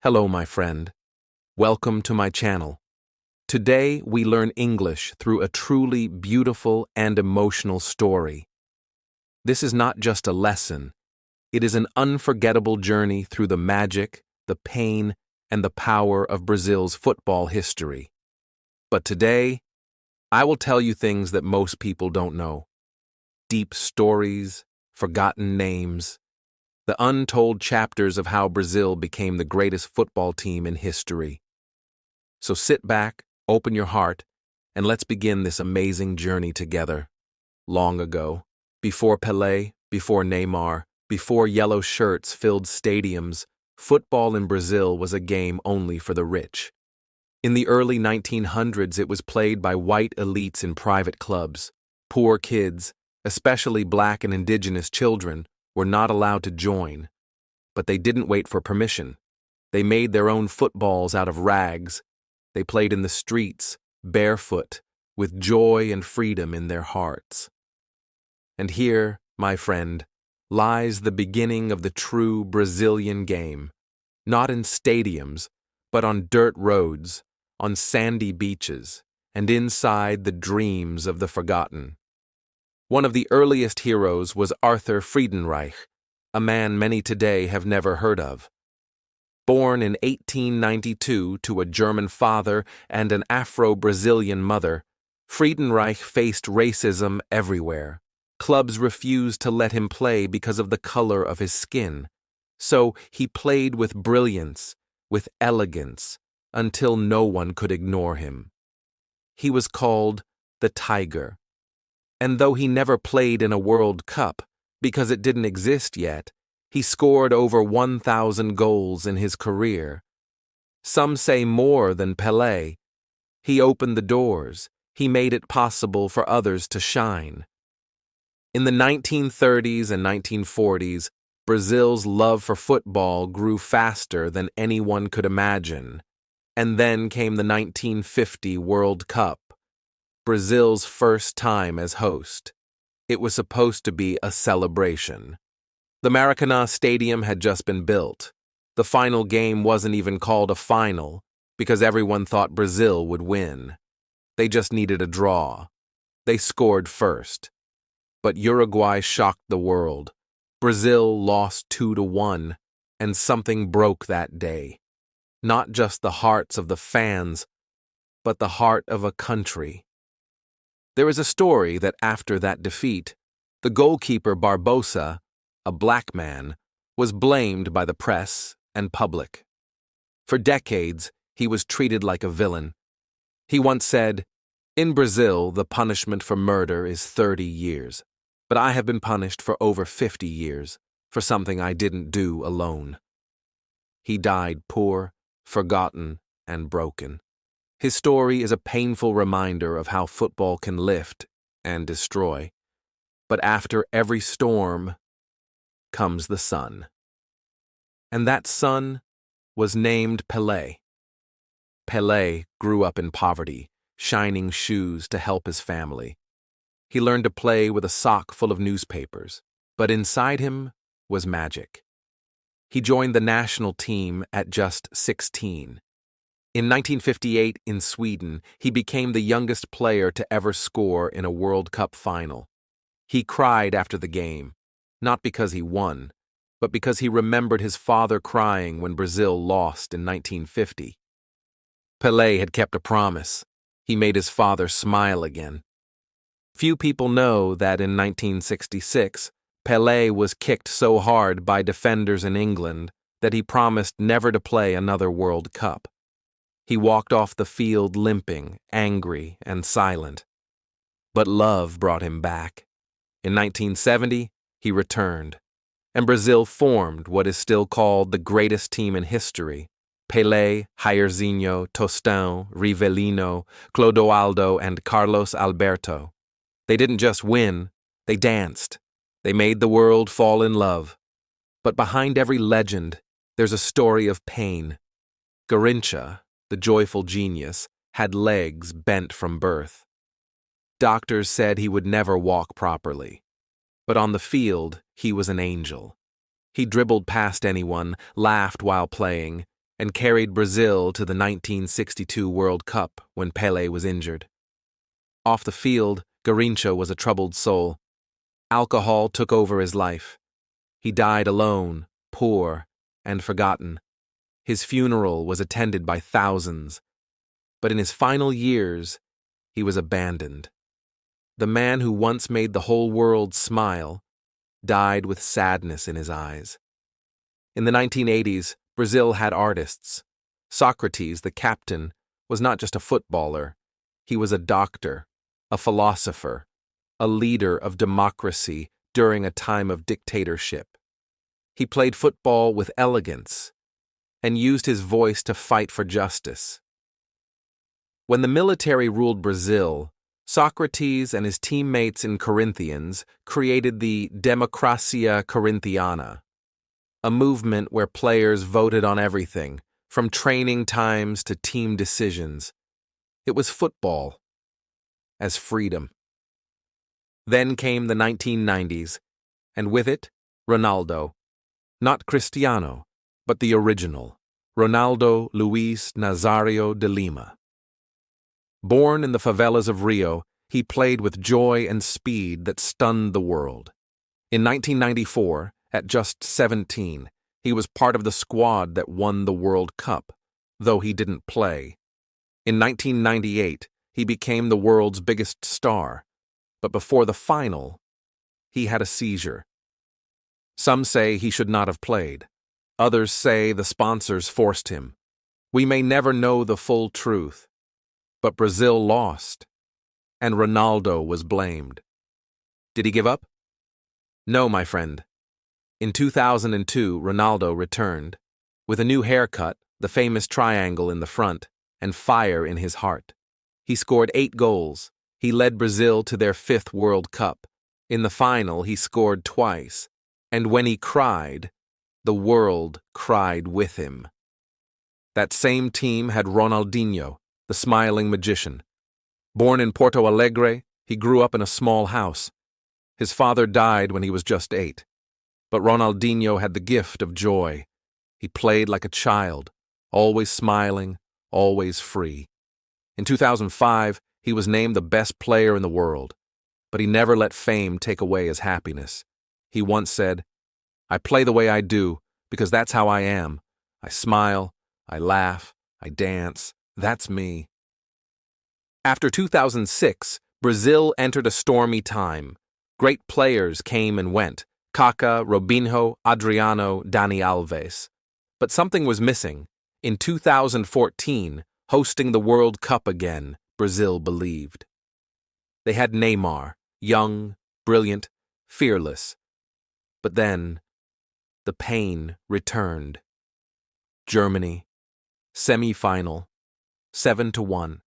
Hello, my friend. Welcome to my channel. Today, we learn English through a truly beautiful and emotional story. This is not just a lesson. It is an unforgettable journey through the magic, the pain, and the power of Brazil's football history. But today, I will tell you things that most people don't know. Deep stories, forgotten names, the untold chapters of how Brazil became the greatest football team in history. So sit back, open your heart, and let's begin this amazing journey together. Long ago, before Pelé, before Neymar, before yellow shirts filled stadiums, football in Brazil was a game only for the rich. In the early 1900s, it was played by white elites in private clubs. Poor kids, especially black and indigenous children, were not allowed to join. But they didn't wait for permission. They made their own footballs out of rags. They played in the streets, barefoot, with joy and freedom in their hearts. And here, my friend, lies the beginning of the true Brazilian game. Not in stadiums, but on dirt roads, on sandy beaches, and inside the dreams of the forgotten. One of the earliest heroes was Arthur Friedenreich, a man many today have never heard of. Born in 1892 to a German father and an Afro-Brazilian mother, Friedenreich faced racism everywhere. Clubs refused to let him play because of the color of his skin. So he played with brilliance, with elegance, until no one could ignore him. He was called the Tiger. And though he never played in a World Cup, because it didn't exist yet, he scored over 1,000 goals in his career. Some say more than Pelé. He opened the doors. He made it possible for others to shine. In the 1930s and 1940s, Brazil's love for football grew faster than anyone could imagine. And then came the 1950 World Cup, Brazil's first time as host. It was supposed to be a celebration. The Maracanã Stadium had just been built. The final game wasn't even called a final because everyone thought Brazil would win. They just needed a draw. They scored first. But Uruguay shocked the world. Brazil lost 2-1, and something broke that day. Not just the hearts of the fans, but the heart of a country. There is a story that after that defeat, the goalkeeper Barbosa, a black man, was blamed by the press and public. For decades, he was treated like a villain. He once said, "In Brazil, the punishment for murder is 30 years, but I have been punished for over 50 years for something I didn't do alone." He died poor, forgotten, and broken. His story is a painful reminder of how football can lift and destroy. But after every storm comes the sun. And that sun was named Pelé. Pelé grew up in poverty, shining shoes to help his family. He learned to play with a sock full of newspapers, but inside him was magic. He joined the national team at just 16. In 1958 in Sweden, he became the youngest player to ever score in a World Cup final. He cried after the game, not because he won, but because he remembered his father crying when Brazil lost in 1950. Pelé had kept a promise. He made his father smile again. Few people know that in 1966, Pelé was kicked so hard by defenders in England that he promised never to play another World Cup. He walked off the field limping, angry, and silent. But love brought him back. In 1970, he returned, and Brazil formed what is still called the greatest team in history. Pelé, Jairzinho, Tostão, Rivelino, Clodoaldo, and Carlos Alberto. They didn't just win, they danced. They made the world fall in love. But behind every legend, there's a story of pain. Garrincha, the joyful genius, had legs bent from birth. Doctors said he would never walk properly. But on the field, he was an angel. He dribbled past anyone, laughed while playing, and carried Brazil to the 1962 World Cup when Pelé was injured. Off the field, Garrincha was a troubled soul. Alcohol took over his life. He died alone, poor, and forgotten. His funeral was attended by thousands, but in his final years, he was abandoned. The man who once made the whole world smile died with sadness in his eyes. In the 1980s, Brazil had artists. Socrates, the captain, was not just a footballer. He was a doctor, a philosopher, a leader of democracy during a time of dictatorship. He played football with elegance and used his voice to fight for justice. When the military ruled Brazil, Socrates and his teammates in Corinthians created the Democracia Corinthiana, a movement where players voted on everything, from training times to team decisions. It was football as freedom. Then came the 1990s, and with it, Ronaldo. Not Cristiano, but the original, Ronaldo Luis Nazario de Lima. Born in the favelas of Rio, he played with joy and speed that stunned the world. In 1994, at just 17, he was part of the squad that won the World Cup, though he didn't play. In 1998, he became the world's biggest star, but before the final, he had a seizure. Some say he should not have played. Others say the sponsors forced him. We may never know the full truth, but Brazil lost, and Ronaldo was blamed. Did he give up? No, my friend. In 2002, Ronaldo returned, with a new haircut, the famous triangle in the front, and fire in his heart. He scored 8 goals. He led Brazil to their 5th World Cup. In the final, he scored twice, and when he cried, the world cried with him. That same team had Ronaldinho, the smiling magician. Born in Porto Alegre, he grew up in a small house. His father died when he was just 8. But Ronaldinho had the gift of joy. He played like a child, always smiling, always free. In 2005, he was named the best player in the world, but he never let fame take away his happiness. He once said, "I play the way I do because that's how I am. I smile, I laugh, I dance. That's me." After 2006, Brazil entered a stormy time. Great players came and went. Kaká, Robinho, Adriano, Dani Alves. But something was missing. In 2014, hosting the World Cup again, Brazil believed. They had Neymar, young, brilliant, fearless. But then, the pain returned. Germany, semi-final, 7-1.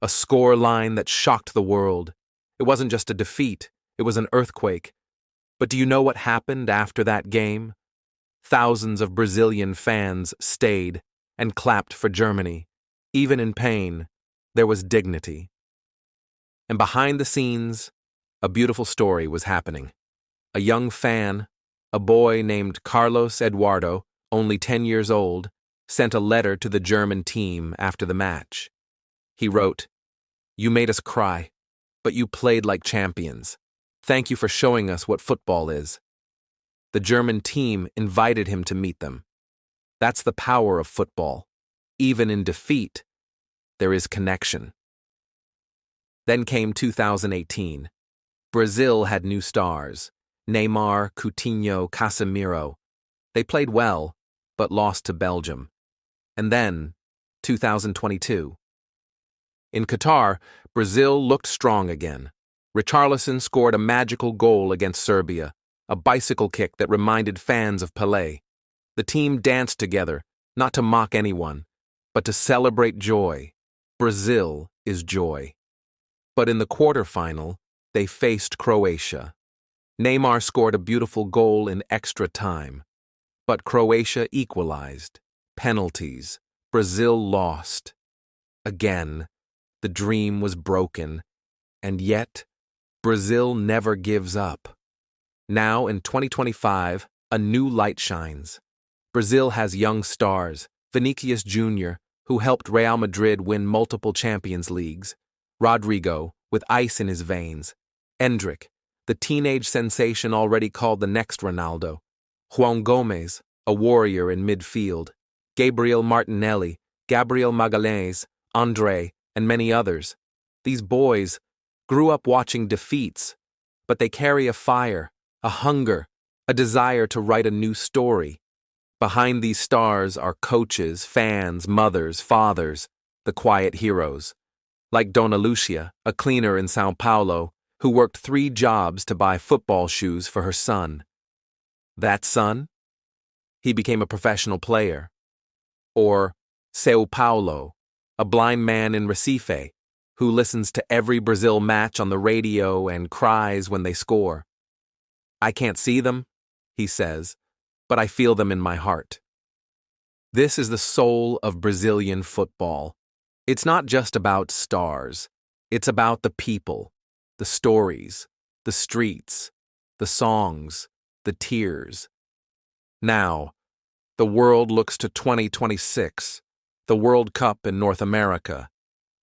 A score line that shocked the world. It wasn't just a defeat, it was an earthquake. But do you know what happened after that game? Thousands of Brazilian fans stayed and clapped for Germany. Even in pain, there was dignity. And behind the scenes, a beautiful story was happening. A young fan, a boy named Carlos Eduardo, only 10 years old, sent a letter to the German team after the match. He wrote, "You made us cry, but you played like champions. Thank you for showing us what football is." The German team invited him to meet them. That's the power of football. Even in defeat, there is connection. Then came 2018. Brazil had new stars. Neymar, Coutinho, Casemiro. They played well, but lost to Belgium. And then, 2022. In Qatar, Brazil looked strong again. Richarlison scored a magical goal against Serbia, a bicycle kick that reminded fans of Pelé. The team danced together, not to mock anyone, but to celebrate joy. Brazil is joy. But in the quarterfinal, they faced Croatia. Neymar scored a beautiful goal in extra time, but Croatia equalized. Penalties. Brazil lost. Again, the dream was broken, and yet, Brazil never gives up. Now, in 2025, a new light shines. Brazil has young stars. Vinicius Jr., who helped Real Madrid win multiple Champions Leagues, Rodrigo, with ice in his veins, Endrick, the teenage sensation already called the next Ronaldo, Juan Gomez, a warrior in midfield, Gabriel Martinelli, Gabriel Magalhães, André, and many others. These boys grew up watching defeats, but they carry a fire, a hunger, a desire to write a new story. Behind these stars are coaches, fans, mothers, fathers, the quiet heroes. Like Dona Lucia, a cleaner in Sao Paulo, who worked 3 jobs to buy football shoes for her son. That son? He became a professional player. Or Sao Paulo, a blind man in Recife, who listens to every Brazil match on the radio and cries when they score. I can't see them, he says, but I feel them in my heart. This is the soul of Brazilian football. It's not just about stars. It's about the people, the stories, the streets, the songs, the tears. Now, the world looks to 2026, the World Cup in North America.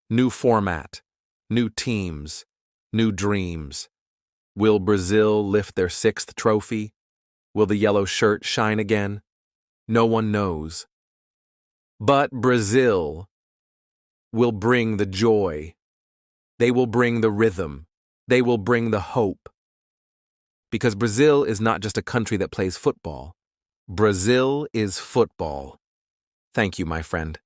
New format, new teams, new dreams. Will Brazil lift their 6th trophy? Will the yellow shirt shine again? No one knows. But Brazil will bring the joy. They will bring the rhythm. They will bring the hope. Because Brazil is not just a country that plays football. Brazil is football. Thank you, my friend,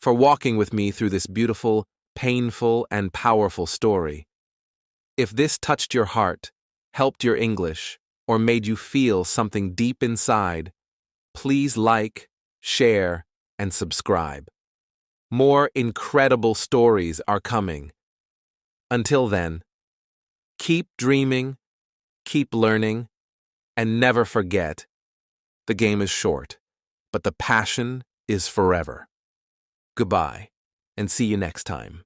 for walking with me through this beautiful, painful, and powerful story. If this touched your heart, helped your English, or made you feel something deep inside, please like, share, and subscribe. More incredible stories are coming. Until then, keep dreaming, keep learning, and never forget, the game is short, but the passion is forever. Goodbye, and see you next time.